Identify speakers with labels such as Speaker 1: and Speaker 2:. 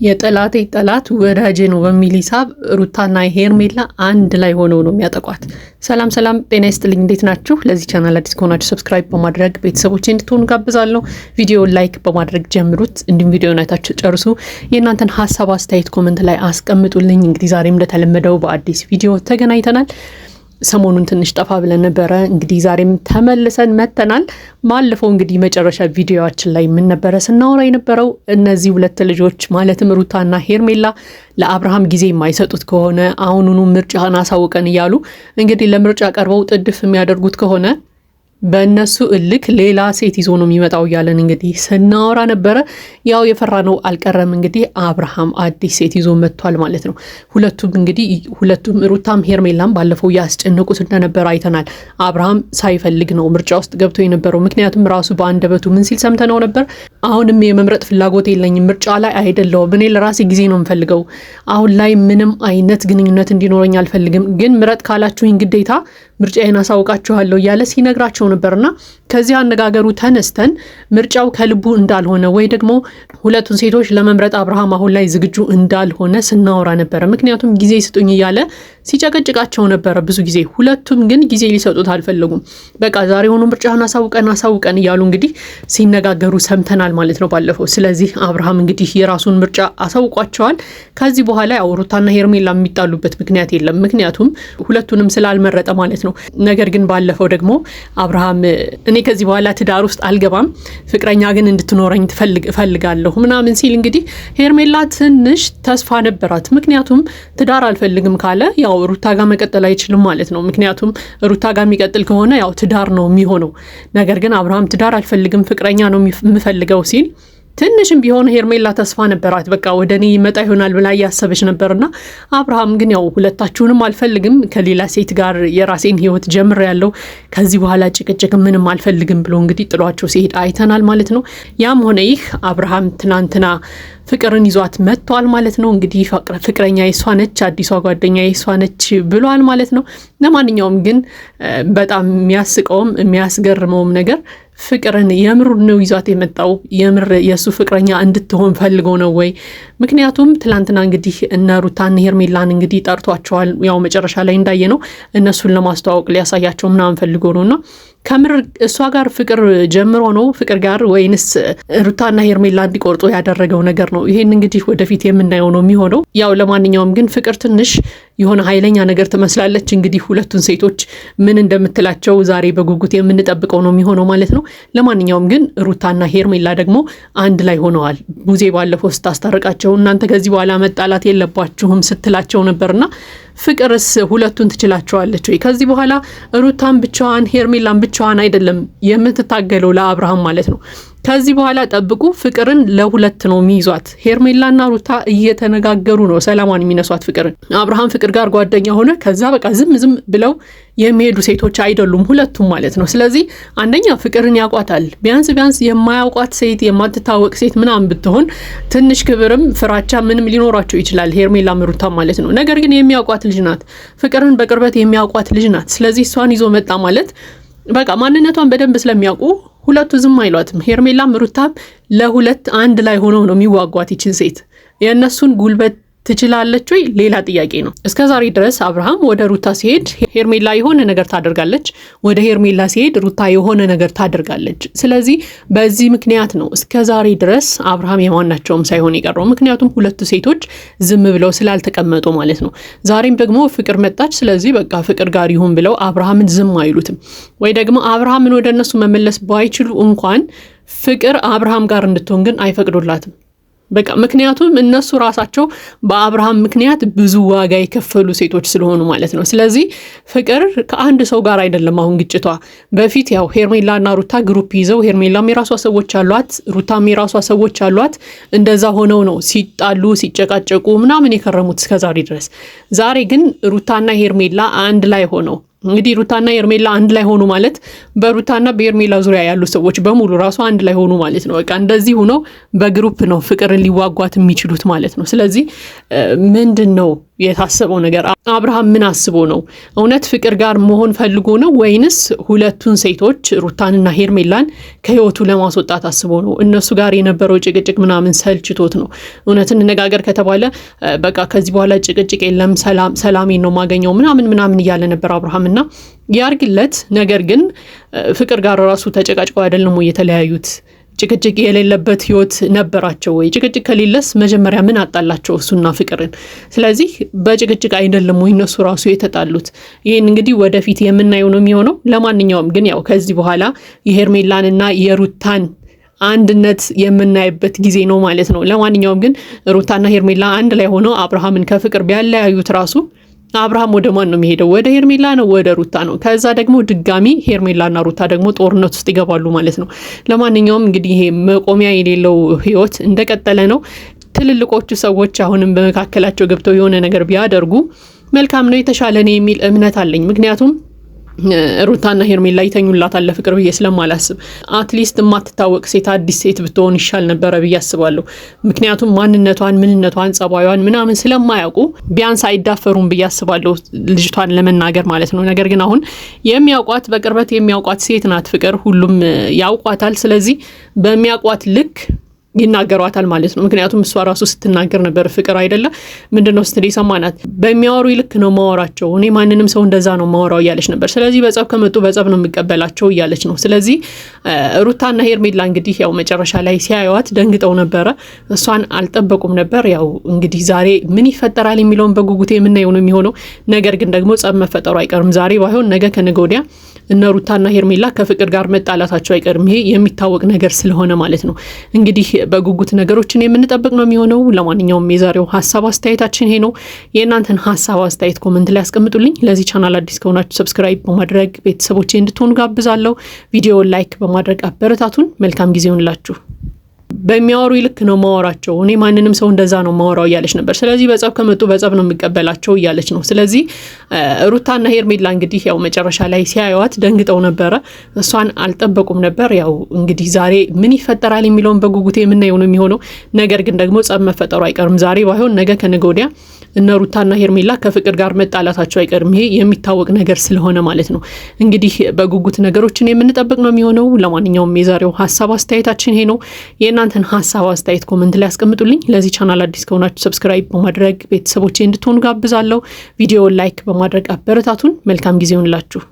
Speaker 1: የጠላቴ ጠላት ወዳጄ ነው በሚል ሂሳብ ሩታና ሄርሜላ አንድ ላይ ሆነው ነው የሚያጠቋት። ሰላም ጤና ይስጥልኝ፣ እንዴት ናችሁ? ለዚህ ቻናል አዲስ ከሆናችሁ ሰብስክራይብ በማድረግ ቤተሰቦቼ እንድትሆኑ ጋብዛለሁ። ቪዲዮውን ላይክ በማድረግ ጀምሩት። እንዲሁም ቪዲዮውን አይታችሁ ጨርሱ። የእናንተን ሀሳብ አስተያየት ኮሜንት ላይ አስቀምጡልኝ። እንግዲህ ዛሬም እንደተለመደው በአዲስ ቪዲዮ ተገናኝተናል። ሰሞኑን ትንሽ ጠፋ ብለን ነበረ። እንግዲህ ዛሬም ተመልሰን መተናል። ማለፈው እንግዲህ መጨረሻ ቪዲዮአችን ላይ ምን ነበረ ስናወራ የነበረው እነዚህ ሁለት ልጆች ማለትም ሩታና ሄርሜላ ለአብርሃም ጊዜ የማይሰጡት ከሆነ አሁኑኑ ምርጫህን አሳውቀን እያሉ እንግዲህ ለምርጫ ቀርበው ጥድፍ የሚያደርጉት ከሆነ በእነሱ እልክ ሌላ ሴት ይዞ ነው የሚመጣው እያለን እንግዲህ ስናወራ ነበረ። ያው የፈራ ነው አልቀረም። እንግዲህ አብርሃም አዲስ ሴት ይዞ መጥቷል ማለት ነው። ሁለቱም ሩታም ሄርሜላም ባለፈው ያስጨነቁት እንደነበረ አይተናል። አብርሃም ሳይፈልግ ነው ምርጫ ውስጥ ገብቶ የነበረው። ምክንያቱም ራሱ በአንደበቱ ምን ሲል ሰምተነው ነበር? አሁንም የመምረጥ ፍላጎት የለኝም፣ ምርጫ ላይ አይደለሁም፣ እኔ ለራሴ ጊዜ ነው የምፈልገው፣ አሁን ላይ ምንም አይነት ግንኙነት እንዲኖረኝ አልፈልግም፣ ግን ምረጥ ካላችሁኝ ግዴታ ምርጫዬን አሳውቃችኋለሁ እያለ ሲነግራቸው ነበርና ከዚህ አነጋገሩ ተነስተን ምርጫው ከልቡ እንዳልሆነ ወይ ደግሞ ሁለቱን ሴቶች ለመምረጥ አብርሃም አሁን ላይ ዝግጁ እንዳልሆነ ስናወራ ነበረ። ምክንያቱም ጊዜ ስጡኝ እያለ ሲጨቀጭቃቸው ነበረ ብዙ ጊዜ። ሁለቱም ግን ጊዜ ሊሰጡት አልፈለጉም። በቃ ዛሬ ሆኖ ምርጫህን አሳውቀን እያሉ እንግዲህ ሲነጋገሩ ሰምተናል ማለት ነው ባለፈው። ስለዚህ አብርሃም እንግዲህ የራሱን ምርጫ አሳውቋቸዋል። ከዚህ በኋላ ያው ሩታና ሄርሜላ የሚጣሉበት ምክንያት የለም፣ ምክንያቱም ሁለቱንም ስላልመረጠ ማለት ነው። ነገር ግን ባለፈው ደግሞ አብርሃም እኔ ከዚህ በኋላ ትዳር ውስጥ አልገባም፣ ፍቅረኛ ግን እንድትኖረኝ እፈልጋለሁ ምናምን ሲል እንግዲህ ሄርሜላ ትንሽ ተስፋ ነበራት። ምክንያቱም ትዳር አልፈልግም ካለ ያው ሩታ ጋር መቀጠል አይችልም ማለት ነው። ምክንያቱም ሩታ ጋር የሚቀጥል ከሆነ ያው ትዳር ነው የሚሆነው። ነገር ግን አብርሃም ትዳር አልፈልግም ፍቅረኛ ነው የምፈልገው ሲል ትንሽም ቢሆን ሄርሜላ ተስፋ ነበራት። በቃ ወደ እኔ ይመጣ ይሆናል ብላ እያሰበች ነበርና አብርሃም ግን ያው ሁለታችሁንም አልፈልግም፣ ከሌላ ሴት ጋር የራሴን ህይወት ጀምሬያለሁ፣ ከዚህ በኋላ ጭቅጭቅ ምንም አልፈልግም ብሎ እንግዲህ ጥሏቸው ሲሄድ አይተናል ማለት ነው። ያም ሆነ ይህ አብርሃም ትናንትና ፍቅርን ይዟት መጥቷል ማለት ነው። እንግዲህ ፍቅረኛ የሷ ነች፣ አዲሷ ጓደኛ የሷ ነች ብሏል ማለት ነው። ለማንኛውም ግን በጣም የሚያስቀውም የሚያስገርመውም ነገር ፍቅርን የምር ነው ይዟት የመጣው። የምር የሱ ፍቅረኛ እንድትሆን ፈልጎ ነው ወይ? ምክንያቱም ትላንትና እንግዲህ እነ ሩታን ሄርሜላን እንግዲህ ጠርቷቸዋል። ያው መጨረሻ ላይ እንዳየ ነው እነሱን ለማስተዋወቅ ሊያሳያቸው ምናምን ፈልጎ ነውና ከምር እሷ ጋር ፍቅር ጀምሮ ነው ፍቅር ጋር ወይንስ ሩታና ሄርሜላ እንዲቆርጡ ያደረገው ነገር ነው? ይሄን እንግዲህ ወደፊት የምናየው ነው የሚሆነው። ያው ለማንኛውም ግን ፍቅር ትንሽ የሆነ ኃይለኛ ነገር ትመስላለች። እንግዲህ ሁለቱን ሴቶች ምን እንደምትላቸው ዛሬ በጉጉት የምንጠብቀው ነው የሚሆነው ማለት ነው። ለማንኛውም ግን ሩታና ሄርሜላ ደግሞ አንድ ላይ ሆነዋል። ቡዜ ባለፈው ስታስታርቃቸው እናንተ ከዚህ በኋላ መጣላት የለባችሁም ስትላቸው ነበርና ፍቅርስ ሁለቱን ትችላቸዋለች ወይ? ከዚህ በኋላ ሩታን ብቻዋን ሄርሜላን ብቻዋን አይደለም የምትታገለው ለአብርሃም ማለት ነው። ከዚህ በኋላ ጠብቁ፣ ፍቅርን ለሁለት ነው የሚይዟት። ሄርሜላና ሩታ እየተነጋገሩ ነው ሰላማን የሚነሷት ፍቅርን። አብርሃም ፍቅር ጋር ጓደኛ ሆነ፣ ከዛ በቃ ዝም ብለው የሚሄዱ ሴቶች አይደሉም ሁለቱም ማለት ነው። ስለዚህ አንደኛ ፍቅርን ያውቋታል። ቢያንስ የማያውቋት ሴት የማትታወቅ ሴት ምናምን ብትሆን ትንሽ ክብርም ፍራቻ ምንም ሊኖራቸው ይችላል ሄርሜላ ሩታ ማለት ነው። ነገር ግን የሚያውቋት ልጅ ናት፣ ፍቅርን በቅርበት የሚያውቋት ልጅ ናት። ስለዚህ እሷን ይዞ መጣ ማለት በቃ ማንነቷን በደንብ ስለሚያውቁ ሁለቱ ዝም አይሏትም። ሄርሜላም ሩታም ለሁለት አንድ ላይ ሆነው ነው የሚዋጓት ይችን ሴት። የእነሱን ጉልበት ትችላለች ወይ? ሌላ ጥያቄ ነው። እስከ ዛሬ ድረስ አብርሃም ወደ ሩታ ሲሄድ ሄርሜላ የሆነ ነገር ታደርጋለች፣ ወደ ሄርሜላ ሲሄድ ሩታ የሆነ ነገር ታደርጋለች። ስለዚህ በዚህ ምክንያት ነው እስከ ዛሬ ድረስ አብርሃም የማናቸውም ሳይሆን የቀረው። ምክንያቱም ሁለቱ ሴቶች ዝም ብለው ስላልተቀመጡ ማለት ነው። ዛሬም ደግሞ ፍቅር መጣች፣ ስለዚህ በቃ ፍቅር ጋር ይሁን ብለው አብርሃምን ዝም አይሉትም። ወይ ደግሞ አብርሃምን ወደ እነሱ መመለስ ባይችሉ እንኳን ፍቅር አብርሃም ጋር እንድትሆን ግን አይፈቅዱላትም። በቃ ምክንያቱም እነሱ ራሳቸው በአብርሃም ምክንያት ብዙ ዋጋ የከፈሉ ሴቶች ስለሆኑ ማለት ነው። ስለዚህ ፍቅር ከአንድ ሰው ጋር አይደለም አሁን ግጭቷ። በፊት ያው ሄርሜላና ሩታ ግሩፕ ይዘው ሄርሜላም የራሷ ሰዎች አሏት፣ ሩታም የራሷ ሰዎች አሏት። እንደዛ ሆነው ነው ሲጣሉ ሲጨቃጨቁ ምናምን የከረሙት እስከዛሬ ድረስ። ዛሬ ግን ሩታና ሄርሜላ አንድ ላይ ሆነው እንግዲህ ሩታና ሄርሜላ አንድ ላይ ሆኑ ማለት በሩታና በሄርሜላ ዙሪያ ያሉ ሰዎች በሙሉ ራሱ አንድ ላይ ሆኑ ማለት ነው። በቃ እንደዚህ ሆነው በግሩፕ ነው ፍቅርን ሊዋጓት የሚችሉት ማለት ነው። ስለዚህ ምንድነው የታሰበው ነገር? አብርሃም ምን አስቦ ነው? እውነት ፍቅር ጋር መሆን ፈልጎ ነው ወይንስ ሁለቱን ሴቶች ሩታንና ሄርሜላን ከህይወቱ ለማስወጣት አስቦ ነው? እነሱ ጋር የነበረው ጭቅጭቅ ምናምን ሰልችቶት ነው? እውነት እንነጋገር ከተባለ በቃ ከዚህ በኋላ ጭቅጭቅ የለም፣ ሰላሜን ነው ማገኘው ምናምን እያለ ነበር አብርሃም እና ያርግለት። ነገር ግን ፍቅር ጋር ራሱ ተጨቃጭቀው አይደለም ወይ የተለያዩት? ጭቅጭቅ የሌለበት ህይወት ነበራቸው ወይ? ጭቅጭቅ ከሌለስ መጀመሪያ ምን አጣላቸው እሱና ፍቅርን? ስለዚህ በጭቅጭቅ አይደለም ወይ እነሱ ራሱ የተጣሉት? ይህን እንግዲህ ወደፊት የምናየው ነው የሚሆነው። ለማንኛውም ግን ያው ከዚህ በኋላ የሄርሜላንና የሩታን አንድነት የምናይበት ጊዜ ነው ማለት ነው። ለማንኛውም ግን ሩታና ሄርሜላ አንድ ላይ ሆነው አብርሃምን ከፍቅር ቢያለያዩት ራሱ አብርሃም ወደ ማን ነው የሚሄደው? ወደ ሄርሜላ ነው? ወደ ሩታ ነው? ከዛ ደግሞ ድጋሚ ሄርሜላና ሩታ ደግሞ ጦርነት ውስጥ ይገባሉ ማለት ነው። ለማንኛውም እንግዲህ ይሄ መቆሚያ የሌለው ህይወት እንደቀጠለ ነው። ትልልቆቹ ሰዎች አሁንም በመካከላቸው ገብተው የሆነ ነገር ቢያደርጉ መልካም ነው፣ የተሻለ ነው የሚል እምነት አለኝ። ምክንያቱም ሩታና ሄርሜላ ይተኙላታል ለፍቅር ብዬ ስለማላስብ አትሊስት የማትታወቅ ሴት አዲስ ሴት ብትሆን ይሻል ነበረ ብዬ አስባለሁ። ምክንያቱም ማንነቷን፣ ምንነቷን፣ ጸባዩን ምናምን ስለማያውቁ ቢያንስ አይዳፈሩም ብዬ አስባለሁ ልጅቷን ለመናገር ማለት ነው። ነገር ግን አሁን የሚያውቋት በቅርበት የሚያውቋት ሴት ናት ፍቅር፣ ሁሉም ያውቋታል። ስለዚህ በሚያውቋት ልክ ይናገሯታል ማለት ነው። ምክንያቱም እሷ ራሱ ስትናገር ነበር ፍቅር አይደለ ምንድነው ስትል ሰማናት። በሚያወሩ ልክ ነው ማወራቸው፣ እኔ ማንንም ሰው እንደዛ ነው ማወራው እያለች ነበር። ስለዚህ በጸብ ከመጡ በጸብ ነው የሚቀበላቸው እያለች ነው። ስለዚህ ሩታና ሄርሜላ እንግዲህ ያው መጨረሻ ላይ ሲያዩዋት ደንግጠው ነበረ። እሷን አልጠበቁም ነበር። ያው እንግዲህ ዛሬ ምን ይፈጠራል የሚለውን በጉጉቴ የምናየው ነው የሚሆነው። ነገር ግን ደግሞ ጸብ መፈጠሩ አይቀርም። ዛሬ ባይሆን ነገ ከነገ ወዲያ እነ ሩታና ሄርሜላ ከፍቅር ጋር መጣላታቸው አይቀርም። ይሄ የሚታወቅ ነገር ስለሆነ ማለት ነው። እንግዲህ በጉጉት ነገሮችን የምንጠብቅ ነው የሚሆነው። ለማንኛውም የዛሬው ሀሳብ አስተያየታችን ይሄ ነው። የእናንተን ሀሳብ አስተያየት ኮመንት ላይ ያስቀምጡልኝ። ለዚህ ቻናል አዲስ ከሆናችሁ ሰብስክራይብ በማድረግ ቤተሰቦቼ እንድትሆኑ ጋብዛለሁ። ቪዲዮውን ላይክ በማድረግ አበረታቱን። መልካም ጊዜ ይሁንላችሁ። በሚያወሩ ልክ ነው ማወራቸው፣ እኔ ማንንም ሰው እንደዛ ነው ማወራው እያለች ነበር። ስለዚህ በጸብ ከመጡ በጸብ ነው የሚቀበላቸው እያለች ነው። ስለዚህ ሩታና ሄርሜላ እንግዲህ ያው መጨረሻ ላይ ሲያዩዋት ደንግጠው ነበረ። እሷን አልጠበቁም ነበር። ያው እንግዲህ ዛሬ ምን ይፈጠራል የሚለውን በጉጉቴ የምናየው ነው የሚሆነው። ነገር ግን ደግሞ ጸብ መፈጠሩ አይቀርም። ዛሬ ባይሆን ነገ ከነገ ወዲያ እነ ሩታና ሄርሜላ ከፍቅር ጋር መጣላታቸው አይቀርም። ይሄ የሚታወቅ ነገር ስለሆነ ማለት ነው። እንግዲህ በጉጉት ነገሮችን የምንጠብቅ ነው የሚሆነው። ለማንኛውም የዛሬው ሀሳብ አስተያየታችን ይሄ ነው። የእናንተን ሀሳብ አስተያየት ኮመንት ላይ ያስቀምጡልኝ። ለዚህ ቻናል አዲስ ከሆናችሁ ሰብስክራይብ በማድረግ ቤተሰቦቼ እንድትሆኑ ጋብዛለሁ። ቪዲዮውን ላይክ በማድረግ አበረታቱን። መልካም ጊዜ ይሁንላችሁ።